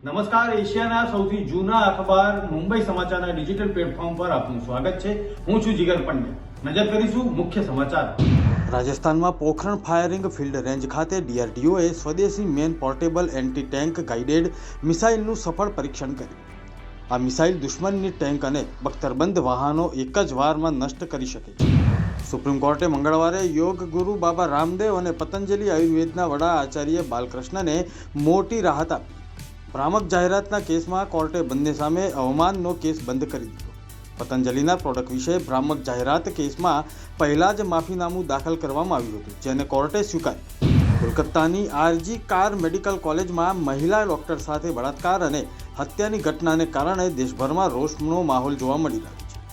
નમસ્કાર, એશિયાના સૌથી જૂના અખબાર મુંબઈ સમાચારના ડિજિટલ પ્લેટફોર્મ પર આપનું સ્વાગત છે। હું છું જીગર પંડ્યા। નજર કરીશું મુખ્ય સમાચાર। રાજસ્થાનમાં પોખરણ ફાયરિંગ ફિલ્ડ રેન્જ ખાતે ડીઆરડીઓએ સ્વદેશી man portable anti tank guided મિસાઇલનું સફળ પરીક્ષણ કર્યું। આ મિસાઇલ દુશ્મનની ટેન્ક અને બખ્તરબંધ વાહનો એક જ વારમાં નષ્ટ કરી શકે છે। સુપ્રીમ કોર્ટે મંગળવારે યોગ ગુરુ બાબા રામદેવ અને પતંજલિ આયુર્વેદના વડા આચાર્ય બાલકૃષ્ણને મોટી રાહત આપી। ભ્રામક જાહેરાતના કેસમાં કોર્ટે બંને સામે અવમાનનો કેસ બંધ કરી દીધો। પતંજલિના પ્રોડક્ટ વિશે ભ્રામક જાહેરાત કેસમાં પહેલા જ માફીનામું દાખલ કરવામાં આવ્યું હતું, જેને કોર્ટે સ્વીકાર્યું। કોલકાતાની આરજી કાર મેડિકલ કોલેજમાં મહિલા ડોક્ટર સાથે બળાત્કાર અને હત્યાની ઘટનાને કારણે દેશભરમાં રોષનો માહોલ જોવા મળી રહ્યો છે।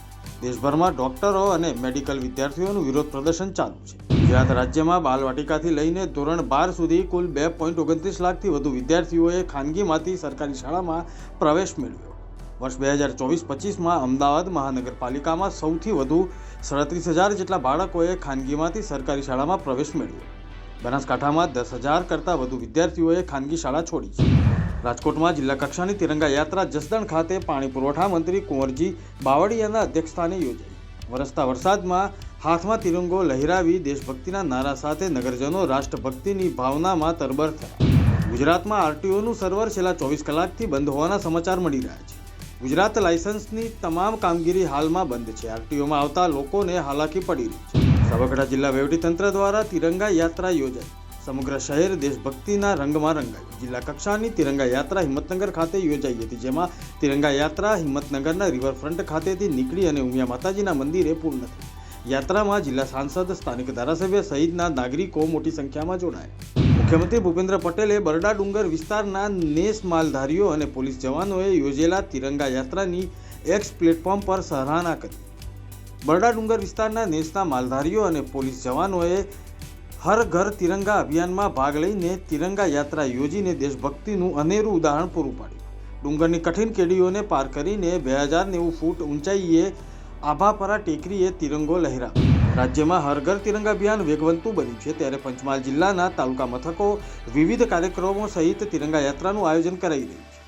દેશભરમાં ડોક્ટરો અને મેડિકલ વિદ્યાર્થીઓનું વિરોધ પ્રદર્શન ચાલુ છે। ગુજરાત રાજ્યમાં બાલવાટિકાથી લઈને ધોરણ 12 સુધી કુલ 2.29 લાખથી વધુ વિદ્યાર્થીઓએ ખાનગીમાંથી સરકારી શાળામાં પ્રવેશ મેળવ્યો। વર્ષ 2024-25માં અમદાવાદ મહાનગરપાલિકામાં સૌથી વધુ 37,000 જેટલા બાળકોએ ખાનગીમાંથી સરકારી શાળામાં પ્રવેશ મેળવ્યો। બનાસકાંઠામાં 10,000 કરતાં વધુ વિદ્યાર્થીઓએ ખાનગી શાળા છોડી છે। રાજકોટમાં જિલ્લા કક્ષાની તિરંગા યાત્રા જસદણ ખાતે પાણી પુરવઠા મંત્રી કુંવરજી બાવળિયાના અધ્યક્ષસ્થાને યોજાઈ। વરસતા વરસાદમાં હાથમાં તિરંગો લહેરાવી દેશભક્તિના નારા સાથે નગરજનો રાષ્ટ્રભક્તિની ભાવનામાં તરબર થયા। ગુજરાતમાં આરટીઓનું સર્વર છેલ્લા 24 કલાકથી બંધ હોવાના સમાચાર મળી રહ્યા છે। ગુજરાત લાયસન્સની તમામ કામગીરી હાલમાં બંધ છે। આરટીઓમાં આવતા લોકોને હાલાકી પડી રહી છે। સાબરકાંઠા જિલ્લા વહીવટીતંત્ર દ્વારા તિરંગા યાત્રા યોજાઈ। સમગ્ર શહેર દેશભક્તિના રંગમાં રંગાયું। જિલ્લા કક્ષાની તિરંગા યાત્રા હિંમતનગર ખાતે યોજાઈ હતી, જેમાં તિરંગા યાત્રા હિંમતનગરના રિવરફ્રન્ટ ખાતેથી નીકળી અને ઉમિયા માતાજીના મંદિરે પૂર્ણ થઈ। યાત્રામાં જિલ્લા સાંસદ, સ્થાનિક ધારાસભ્ય સહિતના નાગરિકો મોટી સંખ્યામાં જોડાયા। મુખ્યમંત્રી ભૂપેન્દ્ર પટેલે બરડા ડુંગર વિસ્તારના નેસ માલધારીઓ અને પોલીસ જવાનોએ યોજેલા તિરંગા યાત્રાની એક્સ પ્લેટફોર્મ પર સરાહના કરી। બરડા ડુંગર વિસ્તારના નેસના માલધારીઓ અને પોલીસ જવાનોએ હર ઘર તિરંગા અભિયાનમાં ભાગ લઈને તિરંગા યાત્રા યોજીને દેશભક્તિનું અનેરું ઉદાહરણ પૂરું પાડ્યું। ડુંગરની કઠિન કેડીઓને પાર કરીને 2090 ફૂટ ઊંચાઈએ આભાપરા ટેકરીએ તિરંગો લહેરાવ્યો। રાજ્યમાં હર ઘર તિરંગા અભિયાન વેગવંતું બન્યું છે, ત્યારે પંચમહાલ જિલ્લાના તાલુકા મથકો વિવિધ કાર્યક્રમો સહિત તિરંગા યાત્રાનું આયોજન કરાઈ રહ્યું છે।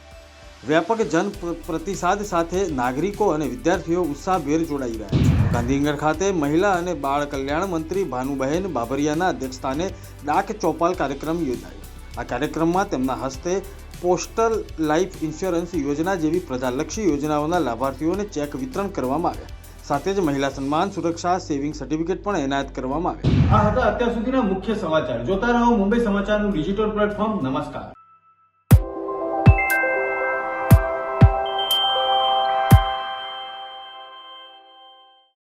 વ્યાપક જન પ્રતિસાદ સાથે નાગરિકો અને વિદ્યાર્થીઓ ઉત્સાહભેર જોડાઈ રહ્યા છે। ગાંધીનગર ખાતે મહિલા અને બાળ કલ્યાણ મંત્રી ભાનુબહેન બાબરિયાના અધ્યક્ષસ્થાને ડાક ચોપાલ કાર્યક્રમ યોજાયો। આ કાર્યક્રમમાં તેમના હસ્તે પોસ્ટલ લાઈફ ઇન્સ્યોરન્સ યોજના જેવી પ્રજાલક્ષી યોજનાઓના લાભાર્થીઓને ચેક વિતરણ કરવામાં આવ્યા। સાથે જ મહિલા સન્માન સુરક્ષા સેવિંગ સર્ટિફિકેટ પણ એનાયત કરવામાં આવ્યા। આ હતા અત્યાર સુધીના મુખ્ય સમાચાર। જોતા રહો મુંબઈ સમાચારનું ડિજિટલ પ્લેટફોર્મ। નમસ્કાર।